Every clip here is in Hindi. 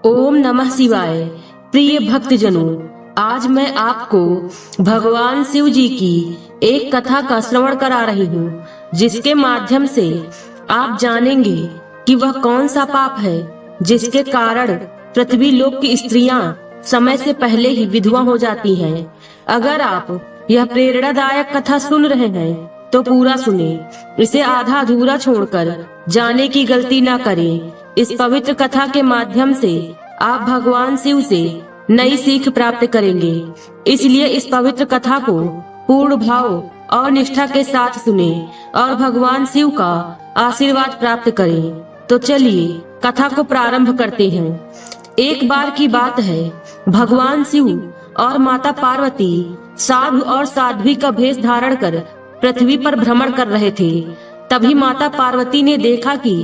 ओम नमः शिवाय। प्रिय भक्तजनों, आज मैं आपको भगवान शिव जी की एक कथा का श्रवण करा रही हूँ, जिसके माध्यम से आप जानेंगे कि वह कौन सा पाप है जिसके कारण पृथ्वी लोक की स्त्रियां समय से पहले ही विधवा हो जाती हैं। अगर आप यह प्रेरणादायक कथा सुन रहे हैं तो पूरा सुने, इसे आधा अधूरा छोड़कर जाने की गलती न करें। इस पवित्र कथा के माध्यम से आप भगवान शिव से नई सीख प्राप्त करेंगे, इसलिए इस पवित्र कथा को पूर्ण भाव और निष्ठा के साथ सुने और भगवान शिव का आशीर्वाद प्राप्त करें। तो चलिए कथा को प्रारंभ करते हैं। एक बार की बात है, भगवान शिव और माता पार्वती साधु और साध्वी का भेष धारण कर पृथ्वी पर भ्रमण कर रहे थे। तभी माता पार्वती ने देखा कि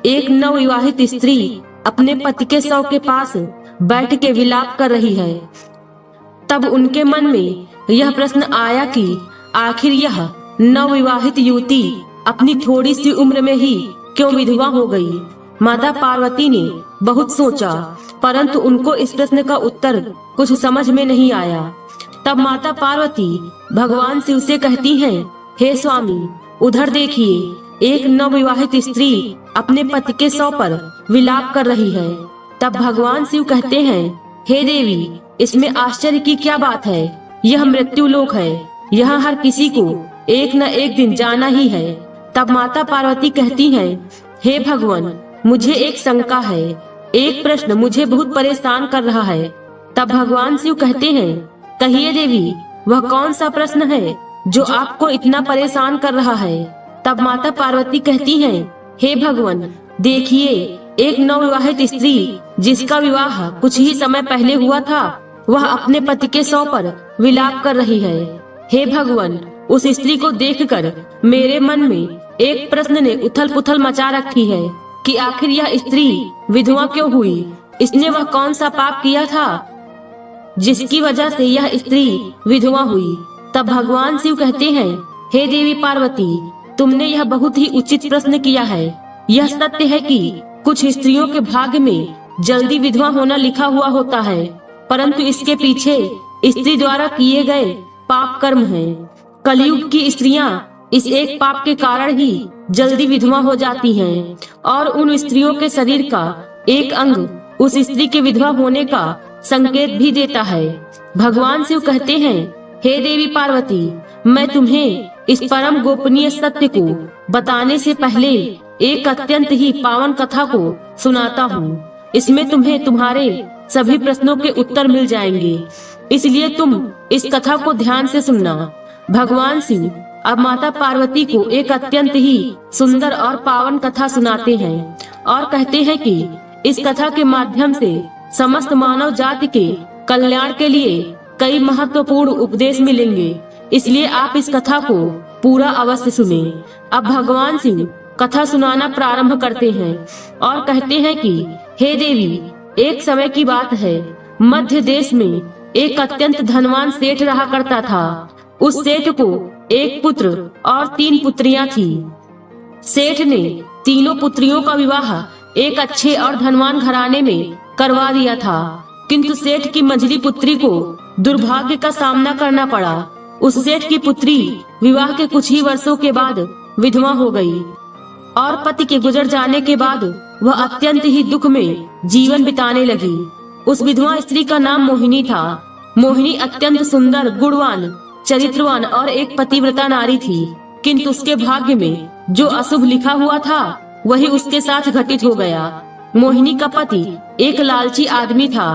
एक नवविवाहित स्त्री अपने पति के शव के पास बैठ के विलाप कर रही है। तब उनके मन में यह प्रश्न आया कि आखिर यह नवविवाहित युवती अपनी थोड़ी सी उम्र में ही क्यों विधवा हो गई। माता पार्वती ने बहुत सोचा, परंतु उनको इस प्रश्न का उत्तर कुछ समझ में नहीं आया। तब माता पार्वती भगवान शिव से कहती हैं, हे स्वामी, उधर देखिए, एक नवविवाहित स्त्री अपने पति के शव पर विलाप कर रही है। तब भगवान शिव कहते हैं, हे देवी, इसमें आश्चर्य की क्या बात है। यह मृत्यु लोक है, यहाँ हर किसी को एक न एक दिन जाना ही है। तब माता पार्वती कहती हैं, हे भगवान, मुझे एक शंका है, एक प्रश्न मुझे बहुत परेशान कर रहा है। तब भगवान शिव कहते हैं, कहिए देवी, वह कौन सा प्रश्न है जो आपको इतना परेशान कर रहा है। तब माता पार्वती कहती हैं, हे भगवान, देखिए, एक नवविवाहित स्त्री जिसका विवाह कुछ ही समय पहले हुआ था, वह अपने पति के शव पर विलाप कर रही है। हे भगवान, उस स्त्री को देखकर मेरे मन में एक प्रश्न ने उथल पुथल मचा रखी है कि आखिर यह स्त्री विधवा क्यों हुई। इसने वह कौन सा पाप किया था जिसकी वजह से यह स्त्री विधवा हुई। तब भगवान शिव कहते हैं, हे देवी पार्वती, तुमने यह बहुत ही उचित प्रश्न किया है। यह सत्य है कि कुछ स्त्रियों के भाग्य में जल्दी विधवा होना लिखा हुआ होता है, परंतु इसके पीछे स्त्री द्वारा किए गए पाप कर्म हैं। कलयुग की स्त्रियां इस एक पाप के कारण ही जल्दी विधवा हो जाती हैं और उन स्त्रियों के शरीर का एक अंग उस स्त्री के विधवा होने का संकेत भी देता है। भगवान शिव कहते हैं, हे देवी पार्वती, मैं तुम्हें इस परम गोपनीय सत्य को बताने से पहले एक अत्यंत ही पावन कथा को सुनाता हूँ। इसमें तुम्हें तुम्हारे सभी प्रश्नों के उत्तर मिल जाएंगे, इसलिए तुम इस कथा को ध्यान से सुनना। भगवान शिव अब माता पार्वती को एक अत्यंत ही सुंदर और पावन कथा सुनाते हैं और कहते हैं कि इस कथा के माध्यम से समस्त मानव जाति के कल्याण के लिए कई महत्वपूर्ण उपदेश मिलेंगे, इसलिए आप इस कथा को पूरा अवश्य सुने। अब भगवान शिव कथा सुनाना प्रारंभ करते हैं और कहते हैं कि हे देवी, एक समय की बात है, मध्य देश में एक अत्यंत धनवान सेठ रहा करता था। उस सेठ को एक पुत्र और 3 पुत्रियां थी। सेठ ने तीनों पुत्रियों का विवाह एक अच्छे और धनवान घराने में करवा दिया था, किंतु सेठ की मंझली पुत्री को दुर्भाग्य का सामना करना पड़ा। उस सेठ की पुत्री विवाह के कुछ ही वर्षों के बाद विधवा हो गई और पति के गुजर जाने के बाद वह अत्यंत ही दुख में जीवन बिताने लगी। उस विधवा स्त्री का नाम मोहिनी था। मोहिनी अत्यंत सुंदर, गुणवान, चरित्रवान और एक पतिव्रता नारी थी, किंतु उसके भाग्य में जो अशुभ लिखा हुआ था वही उसके साथ घटित हो गया। मोहिनी का पति एक लालची आदमी था।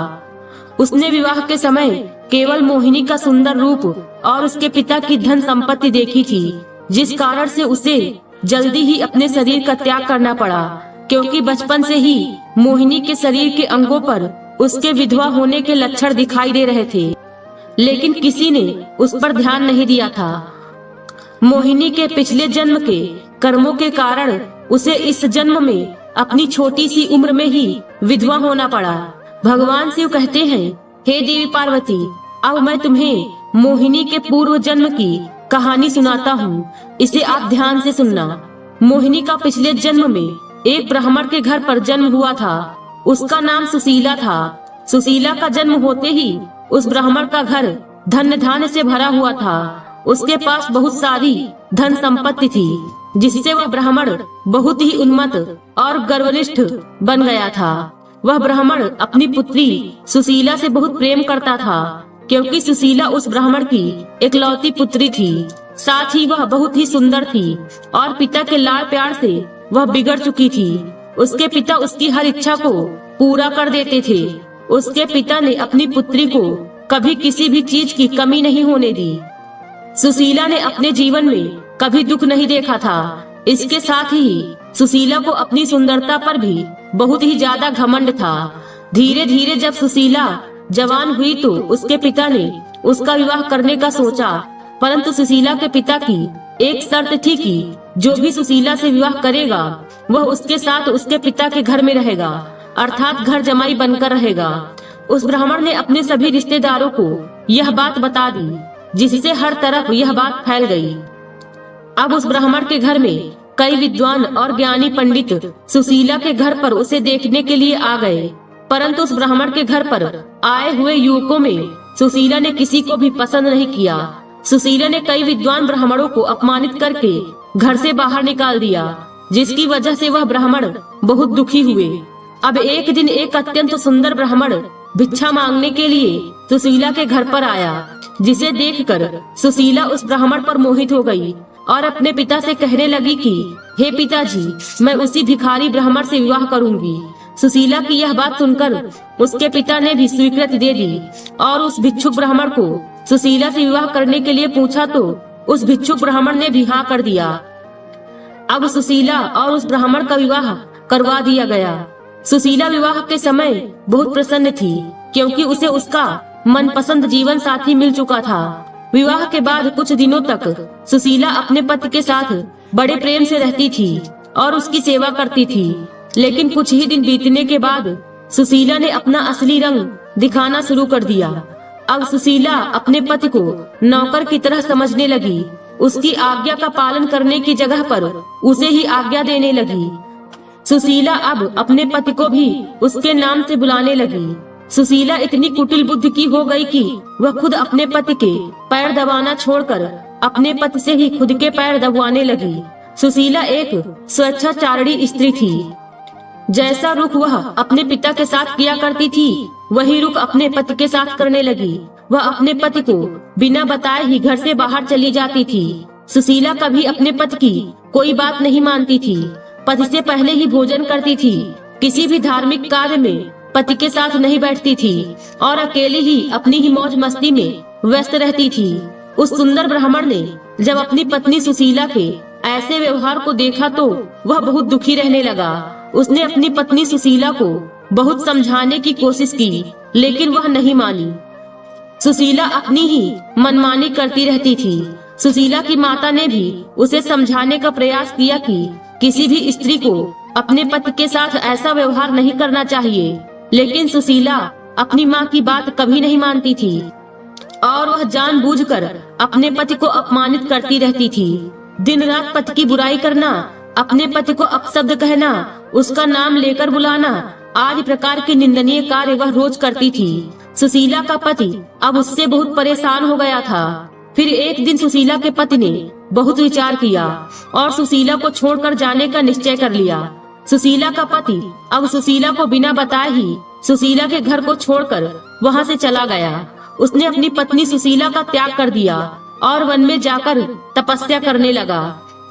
उसने विवाह के समय केवल मोहिनी का सुंदर रूप और उसके पिता की धन संपत्ति देखी थी, जिस कारण से उसे जल्दी ही अपने शरीर का त्याग करना पड़ा, क्योंकि बचपन से ही मोहिनी के शरीर के अंगों पर उसके विधवा होने के लक्षण दिखाई दे रहे थे, लेकिन किसी ने उस पर ध्यान नहीं दिया था। मोहिनी के पिछले जन्म के कर्मों के कारण उसे इस जन्म में अपनी छोटी सी उम्र में ही विधवा होना पड़ा। भगवान शिव कहते हैं, हे देवी पार्वती, अब मैं तुम्हें मोहिनी के पूर्व जन्म की कहानी सुनाता हूँ, इसे आप ध्यान से सुनना। मोहिनी का पिछले जन्म में एक ब्राह्मण के घर पर जन्म हुआ था। उसका नाम सुशीला था। सुशीला का जन्म होते ही उस ब्राह्मण का घर धन धान्य से भरा हुआ था। उसके पास बहुत सारी धन संपत्ति थी, जिससे वह ब्राह्मण बहुत ही उन्मत्त और गर्वनिष्ठ बन गया था। वह ब्राह्मण अपनी पुत्री सुशीला से बहुत प्रेम करता था, क्योंकि सुशीला उस ब्राह्मण की इकलौती पुत्री थी। साथ ही वह बहुत ही सुंदर थी और पिता के लाड़ प्यार से वह बिगड़ चुकी थी। उसके पिता उसकी हर इच्छा को पूरा कर देते थे। उसके पिता ने अपनी पुत्री को कभी किसी भी चीज की कमी नहीं होने दी। सुशीला ने अपने जीवन में कभी दुख नहीं देखा था। इसके साथ ही सुशीला को अपनी सुंदरता पर भी बहुत ही ज्यादा घमंड था। धीरे धीरे जब सुशीला जवान हुई तो उसके पिता ने उसका विवाह करने का सोचा, परंतु सुशीला के पिता की एक शर्त थी कि जो भी सुशीला से विवाह करेगा वह उसके साथ उसके पिता के घर में रहेगा, अर्थात घर जमाई बनकर रहेगा। उस ब्राह्मण ने अपने सभी रिश्तेदारों को यह बात बता दी, जिससे हर तरफ यह बात फैल गई। अब उस ब्राह्मण के घर में कई विद्वान और ज्ञानी पंडित सुशीला के घर पर उसे देखने के लिए आ गए, परंतु उस ब्राह्मण के घर पर आए हुए युवकों में सुशीला ने किसी को भी पसंद नहीं किया। सुशीला ने कई विद्वान ब्राह्मणों को अपमानित करके घर से बाहर निकाल दिया, जिसकी वजह से वह ब्राह्मण बहुत दुखी हुए। अब एक दिन एक अत्यंत सुंदर ब्राह्मण भिक्षा मांगने के लिए सुशीला के घर पर आया, जिसे देखकर सुशीला उस ब्राह्मण पर मोहित हो गई और अपने पिता से कहने लगी कि हे पिताजी, मैं उसी भिखारी ब्राह्मण से विवाह करूंगी। सुशीला की यह बात सुनकर उसके पिता ने भी स्वीकृति दे दी और उस भिक्षुक ब्राह्मण को सुशीला से विवाह करने के लिए पूछा तो उस भिक्षुक ब्राह्मण ने भी हाँ कर दिया। अब सुशीला और उस ब्राह्मण का विवाह करवा दिया गया। सुशीला विवाह के समय बहुत प्रसन्न थी, क्योंकि उसे उसका मनपसंद जीवन साथी मिल चुका था। विवाह के बाद कुछ दिनों तक सुशीला अपने पति के साथ बड़े प्रेम से रहती थी और उसकी सेवा करती थी, लेकिन कुछ ही दिन बीतने के बाद सुशीला ने अपना असली रंग दिखाना शुरू कर दिया। अब सुशीला अपने पति को नौकर की तरह समझने लगी। उसकी आज्ञा का पालन करने की जगह पर उसे ही आज्ञा देने लगी। सुशीला अब अपने पति को भी उसके नाम से बुलाने लगी। सुशीला इतनी कुटिल बुद्धि की हो गई कि वह खुद अपने पति के पैर दबाना छोड़कर अपने पति से ही खुद के पैर दबवाने लगी। सुशीला एक स्वेच्छाचारिणी स्त्री थी। जैसा रुख वह अपने पिता के साथ किया करती थी, वही रुख अपने पति के साथ करने लगी। वह अपने पति को बिना बताए ही घर से बाहर चली जाती थी। सुशीला कभी अपने पति की कोई बात नहीं मानती थी। पति से पहले ही भोजन करती थी। किसी भी धार्मिक कार्य में पति के साथ नहीं बैठती थी और अकेली ही अपनी ही मौज मस्ती में व्यस्त रहती थी। उस सुंदर ब्राह्मण ने जब अपनी पत्नी सुशीला के ऐसे व्यवहार को देखा तो वह बहुत दुखी रहने लगा। उसने अपनी पत्नी सुशीला को बहुत समझाने की कोशिश की, लेकिन वह नहीं मानी। सुशीला अपनी ही मनमानी करती रहती थी। सुशीला की माता ने भी उसे समझाने का प्रयास किया कि किसी भी स्त्री को अपने पति के साथ ऐसा व्यवहार नहीं करना चाहिए, लेकिन सुशीला अपनी माँ की बात कभी नहीं मानती थी और वह जानबूझकर अपने पति को अपमानित करती रहती थी। दिन रात पति की बुराई करना, अपने पति को अपशब्द कहना, उसका नाम लेकर बुलाना आदि प्रकार के निंदनीय कार्य वह रोज करती थी। सुशीला का पति अब उससे बहुत परेशान हो गया था। फिर एक दिन सुशीला के पति ने बहुत विचार किया और सुशीला को छोड़कर जाने का निश्चय कर लिया। सुशीला का पति अब सुशीला को बिना बताए ही सुशीला के घर को छोड़कर वहां से चला गया। उसने अपनी पत्नी सुशीला का त्याग कर दिया और वन में जाकर तपस्या करने लगा।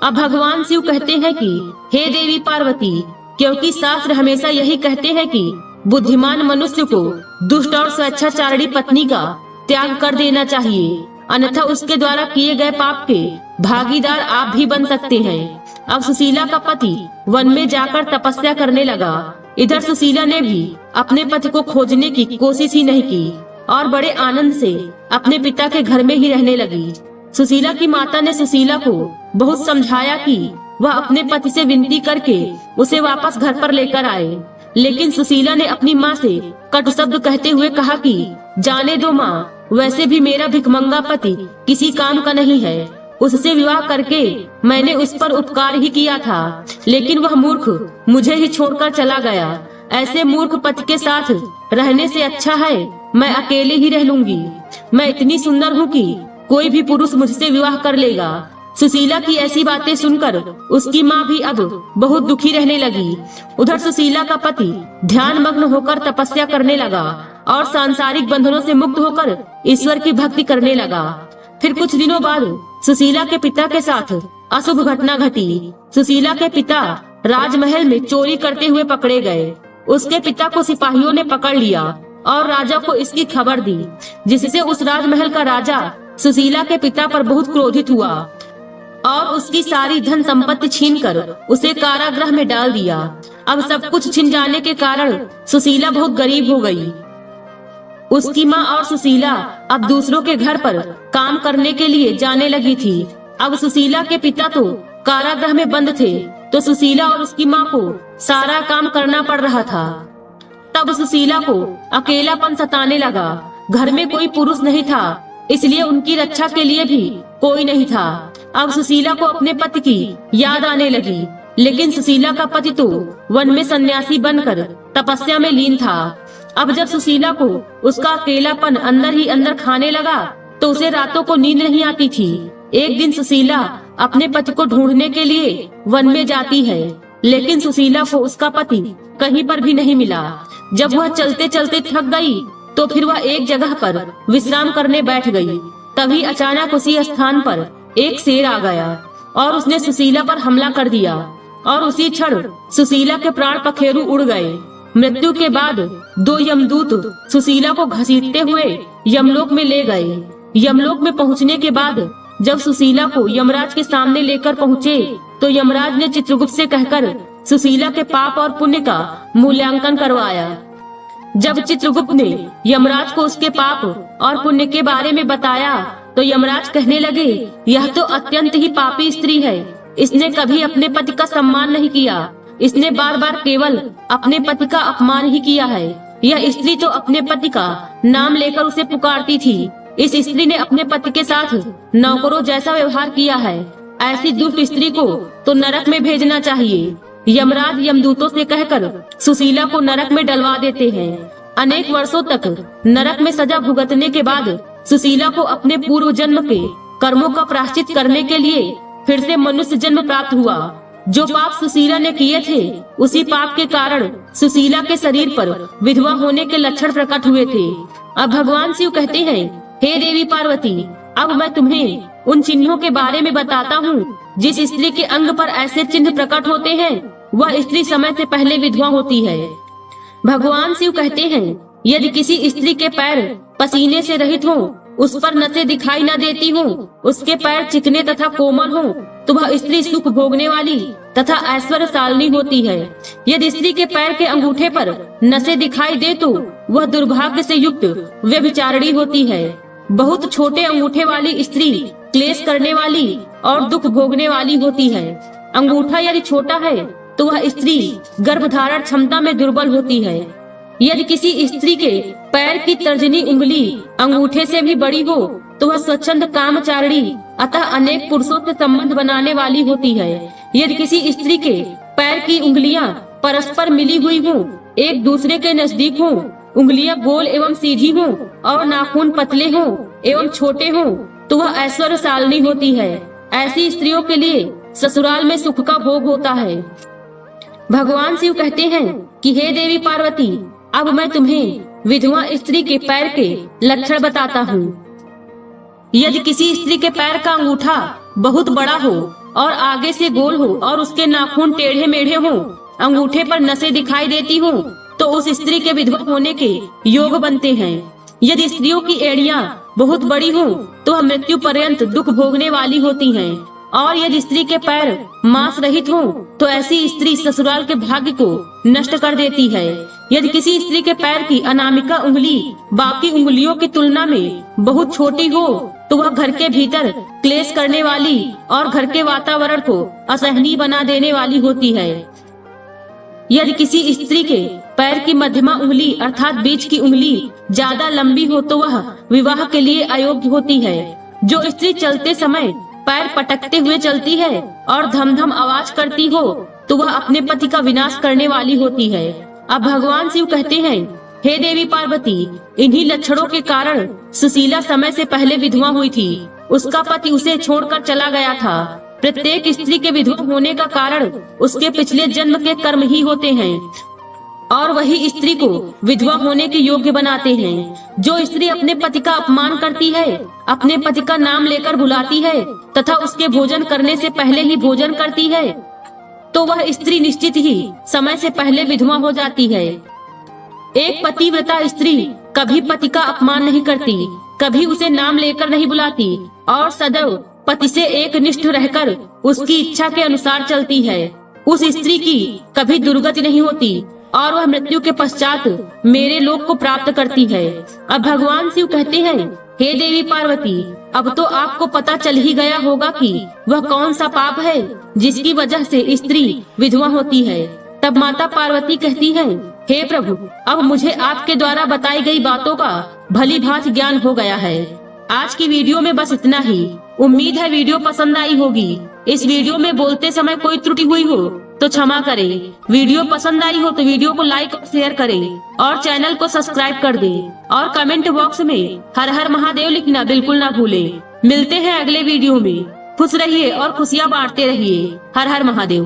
अब भगवान शिव कहते हैं कि हे देवी पार्वती, क्योंकि शास्त्र हमेशा यही कहते हैं कि बुद्धिमान मनुष्य को दुष्ट और स्वेच्छाचारिणी पत्नी का त्याग कर देना चाहिए, अन्यथा उसके द्वारा किए गए पाप के भागीदार आप भी बन सकते हैं। अब सुशीला का पति वन में जाकर तपस्या करने लगा। इधर सुशीला ने भी अपने पति को खोजने की कोशिश ही नहीं की और बड़े आनंद से अपने पिता के घर में ही रहने लगी। सुशीला की माता ने सुशीला को बहुत समझाया कि वह अपने पति से विनती करके उसे वापस घर पर लेकर आए, लेकिन सुशीला ने अपनी माँ से कटु शब्द कहते हुए कहा कि जाने दो माँ, वैसे भी मेरा भिखमंगा पति किसी काम का नहीं है। उससे विवाह करके मैंने उस पर उपकार ही किया था, लेकिन वह मूर्ख मुझे ही छोड़कर चला गया। ऐसे मूर्ख पति के साथ रहने से अच्छा है मैं अकेले ही रह लूंगी। मैं इतनी सुंदर हूँ कि कोई भी पुरुष मुझसे विवाह कर लेगा। सुशीला की ऐसी बातें सुनकर उसकी माँ भी अब बहुत दुखी रहने लगी। उधर सुशीला का पति ध्यान मग्न होकर तपस्या करने लगा और सांसारिक बंधनों से मुक्त होकर ईश्वर की भक्ति करने लगा। फिर कुछ दिनों बाद सुशीला के पिता के साथ अशुभ घटना घटी। सुशीला के पिता राजमहल में चोरी करते हुए पकड़े गए। उसके पिता को सिपाहियों ने पकड़ लिया और राजा को इसकी खबर दी, जिससे उस राजमहल का राजा सुशीला के पिता पर बहुत क्रोधित हुआ और उसकी सारी धन संपत्ति छीनकर उसे कारागृह में डाल दिया। अब सब कुछ छिन जाने के कारण सुशीला बहुत गरीब हो गई। उसकी माँ और सुशीला अब दूसरों के घर पर काम करने के लिए जाने लगी थी। अब सुशीला के पिता तो कारागृह में बंद थे, तो सुशीला और उसकी माँ को सारा काम करना पड़ रहा था। तब सुशीला को अकेलापन सताने लगा। घर में कोई पुरुष नहीं था, इसलिए उनकी रक्षा के लिए भी कोई नहीं था। अब सुशीला को अपने पति की याद आने लगी, लेकिन सुशीला का पति तो वन में सन्यासी बनकर तपस्या में लीन था। अब जब सुशीला को उसका अकेलापन अंदर ही अंदर खाने लगा, तो उसे रातों को नींद नहीं आती थी। एक दिन सुशीला अपने पति को ढूंढने के लिए वन में जाती है, लेकिन सुशीला को उसका पति कहीं पर भी नहीं मिला। जब वह चलते चलते थक गई, तो फिर वह एक जगह पर विश्राम करने बैठ गई। तभी अचानक उसी स्थान पर एक शेर आ गया और उसने सुशीला पर हमला कर दिया और उसी क्षण सुशीला के प्राण पखेरु उड़ गए। मृत्यु के बाद 2 यमदूत सुशीला को घसीटते हुए यमलोक में ले गए। यमलोक में पहुंचने के बाद जब सुशीला को यमराज के सामने लेकर पहुँचे, तो यमराज ने चित्रगुप्त से कहकर सुशीला के पाप और पुण्य का मूल्यांकन करवाया। जब चित्रगुप्त ने यमराज को उसके पाप और पुण्य के बारे में बताया, तो यमराज कहने लगे, यह तो अत्यंत ही पापी स्त्री है। इसने कभी अपने पति का सम्मान नहीं किया। इसने बार बार केवल अपने पति का अपमान ही किया है। यह स्त्री तो अपने पति का नाम लेकर उसे पुकारती थी। इस स्त्री ने अपने पति के साथ नौकरों जैसा व्यवहार किया है। ऐसी दुष्ट स्त्री को तो नरक में भेजना चाहिए। यमराज यमदूतों से कहकर सुशीला को नरक में डलवा देते हैं। अनेक वर्षों तक नरक में सजा भुगतने के बाद सुशीला को अपने पूर्व जन्म के कर्मों का प्रायश्चित करने के लिए फिर से मनुष्य जन्म प्राप्त हुआ। जो पाप सुशीला ने किए थे, उसी पाप के कारण सुशीला के शरीर पर विधवा होने के लक्षण प्रकट हुए थे। अब भगवान शिव कहते हैं, हे देवी पार्वती, अब मैं तुम्हें उन चिन्हों के बारे में बताता हूँ। जिस स्त्री के अंग पर ऐसे चिन्ह प्रकट होते हैं, वह स्त्री समय से पहले विधवा होती है। भगवान शिव कहते हैं, यदि किसी स्त्री के पैर पसीने से रहित हो, उस पर नसें दिखाई न देती हो, उसके पैर चिकने तथा कोमल हो, तो वह स्त्री सुख भोगने वाली तथा ऐश्वर्यशालिनी होती है। यदि स्त्री के पैर के अंगूठे पर नसें दिखाई दे, तो वह दुर्भाग्य से युक्त व्यभिचारिणी होती है। बहुत छोटे अंगूठे वाली स्त्री क्लेश करने वाली और दुख भोगने वाली होती है। अंगूठा यदि छोटा है, तो वह स्त्री गर्भधारण क्षमता में दुर्बल होती है। यदि किसी स्त्री के पैर की तर्जनी उंगली अंगूठे से भी बड़ी हो, तो वह स्वच्छंद कामचारिणी अतः अनेक पुरुषों से संबंध बनाने वाली होती है। यदि किसी स्त्री के पैर की उंगलियां परस्पर मिली हुई हो, एक दूसरे के नजदीक हो, उंगलियां गोल एवं सीधी हो और नाखून पतले हो एवं छोटे हो, तो वह ऐश्वर्यशालिनी होती है। ऐसी स्त्रियों के लिए ससुराल में सुख का भोग होता है। भगवान शिव कहते हैं कि हे देवी पार्वती, अब मैं तुम्हें विधवा स्त्री के पैर के लक्षण बताता हूँ। यदि किसी स्त्री के पैर का अंगूठा बहुत बड़ा हो और आगे से गोल हो और उसके नाखून टेढ़े मेढ़े हो, अंगूठे पर नसें दिखाई देती हो, तो उस स्त्री के विधवा होने के योग बनते हैं। यदि स्त्रियों की एड़ियां बहुत बड़ी हो, तो वह मृत्यु पर्यंत दुख भोगने वाली होती हैं। और यदि स्त्री के पैर मांस रहित हो, तो ऐसी स्त्री ससुराल के भाग्य को नष्ट कर देती है। यदि किसी स्त्री के पैर की अनामिका उंगली बाकी उंगलियों की तुलना में बहुत छोटी हो, तो वह घर के भीतर क्लेश करने वाली और घर के वातावरण को असहनीय बना देने वाली होती है। यदि किसी स्त्री के पैर की मध्यमा उंगली अर्थात बीच की उंगली ज्यादा लंबी हो, तो वह विवाह के लिए अयोग्य होती है। जो स्त्री चलते समय पैर पटकते हुए चलती है और धम धम आवाज करती हो, तो वह अपने पति का विनाश करने वाली होती है। अब भगवान शिव कहते हैं, हे देवी पार्वती, इन्हीं लक्षणों के कारण सुशीला समय से पहले विधवा हुई थी। उसका पति उसे छोड़कर चला गया था। प्रत्येक स्त्री के विधवा होने का कारण उसके पिछले जन्म के कर्म ही होते हैं और वही स्त्री को विधवा होने के योग्य बनाते हैं। जो स्त्री अपने पति का अपमान करती है, अपने पति का नाम लेकर बुलाती है तथा उसके भोजन करने से पहले ही भोजन करती है, तो वह स्त्री निश्चित ही समय से पहले विधवा हो जाती है। एक पतिव्रता स्त्री कभी पति का अपमान नहीं करती, कभी उसे नाम लेकर नहीं बुलाती और सदैव पति से एक निष्ठ रहकर उसकी इच्छा के अनुसार चलती है। उस स्त्री की कभी दुर्गति नहीं होती और वह मृत्यु के पश्चात मेरे लोक को प्राप्त करती है। अब भगवान शिव कहते हैं, हे देवी पार्वती, अब तो आपको पता चल ही गया होगा कि वह कौन सा पाप है जिसकी वजह से स्त्री विधवा होती है। तब माता पार्वती कहती हैं, हे प्रभु, अब मुझे आपके द्वारा बताई गई बातों का भली भांति ज्ञान हो गया है। आज की वीडियो में बस इतना ही। उम्मीद है वीडियो पसंद आई होगी। इस वीडियो में बोलते समय कोई त्रुटि हुई हो तो क्षमा करें। वीडियो पसंद आई हो तो वीडियो को लाइक और शेयर करें और चैनल को सब्सक्राइब कर दें और कमेंट बॉक्स में हर हर महादेव लिखना बिल्कुल ना भूलें। मिलते हैं अगले वीडियो में। खुश रहिए और खुशियाँ बांटते रहिए। हर हर महादेव।